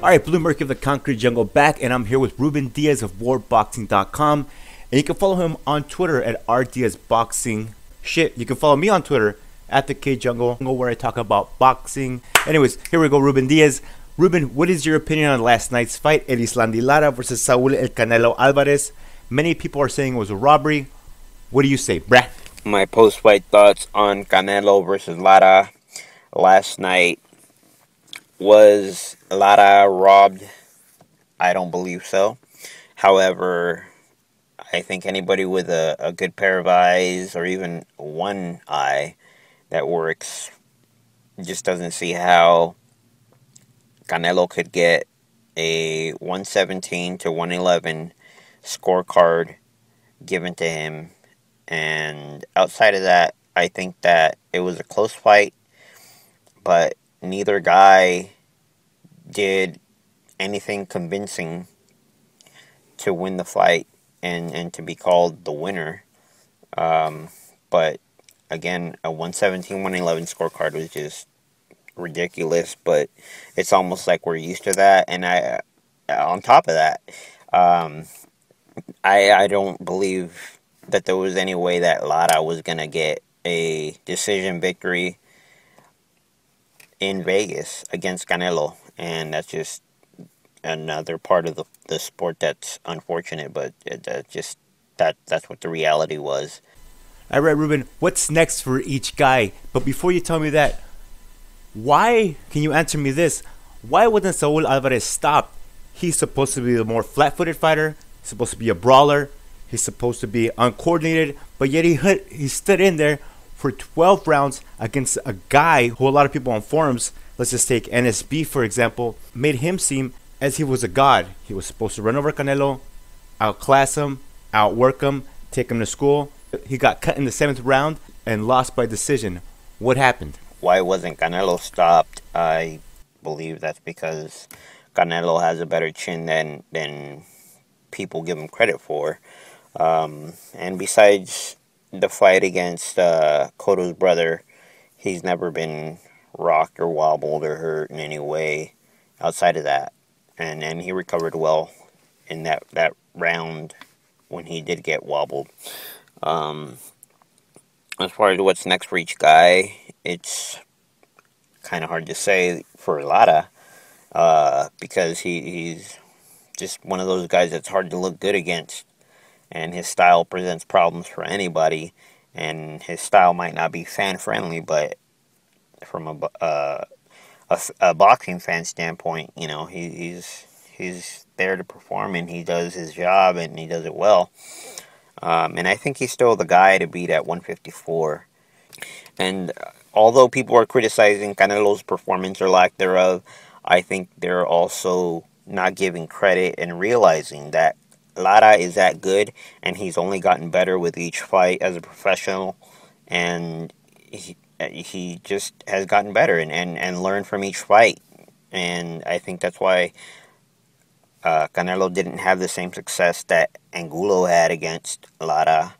Alright, Blue Murky of the Concrete Jungle back, and I'm here with Ruben Diaz of WarBoxing.com. And you can follow him on Twitter at RDiazBoxing. Shit, you can follow me on Twitter at the K Jungle, where I talk about boxing. Anyways, here we go, Ruben Diaz. Ruben, what is your opinion on last night's fight, Erislandy Lara versus Saul El Canelo Alvarez? Many people are saying it was a robbery. What do you say, brah? My post-fight thoughts on Canelo versus Lara last night. Was Lara robbed? I don't believe so. However, I think anybody with a good pair of eyes, or even one eye that works, just doesn't see how Canelo could get a 117 to 111 scorecard given to him. And outside of that, I think that it was a close fight, but neither guy did anything convincing to win the fight and to be called the winner. But again, a 117-111 scorecard was just ridiculous, but it's almost like we're used to that. And on top of that, I don't believe that there was any way that Lara was going to get a decision victory in Vegas against Canelo, and that's just another part of the sport that's unfortunate, but that's what the reality was. All right, Ruben, what's next for each guy? But before you tell me that, why, can you answer me this, why wasn't Saul Alvarez stopped? He's supposed to be the more flat-footed fighter, he's supposed to be a brawler, he's supposed to be uncoordinated, but yet he stood in there for 12 rounds against a guy who a lot of people on forums, let's just take NSB for example, made him seem as he was a god. He was supposed to run over Canelo, outclass him, outwork him, take him to school. He got cut in the 7th round and lost by decision. What happened? Why wasn't Canelo stopped? I believe that's because Canelo has a better chin than people give him credit for. And besides the fight against Cotto's brother, he's never been rocked or wobbled or hurt in any way outside of that. And he recovered well in that round when he did get wobbled. As far as what's next for each guy, it's kind of hard to say for Lara, because he's just one of those guys that's hard to look good against. And his style presents problems for anybody, and his style might not be fan-friendly, but from a boxing fan standpoint, you know, he's there to perform, and he does his job, and he does it well. And I think he's still the guy to beat at 154. And although people are criticizing Canelo's performance or lack thereof, I think they're also not giving credit and realizing that Lara is that good, and he's only gotten better with each fight as a professional, and he just has gotten better and learned from each fight. And I think that's why Canelo didn't have the same success that Angulo had against Lara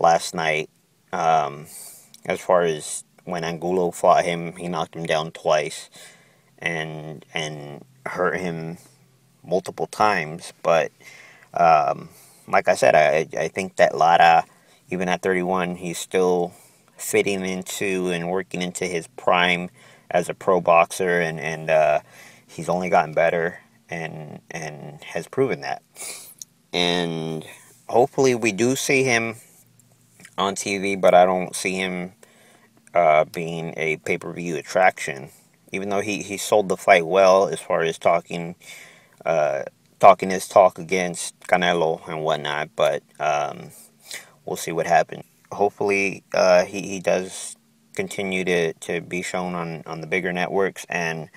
last night. As far as when Angulo fought him, he knocked him down twice and hurt him multiple times, but like I said, I think that Lara, even at 31, he's still fitting into and working into his prime as a pro boxer, and he's only gotten better and has proven that. And hopefully we do see him on TV, but I don't see him being a pay-per-view attraction, even though he sold the fight well as far as talking his talk against Canelo and whatnot, but we'll see what happens. Hopefully he does continue to be shown on the bigger networks, and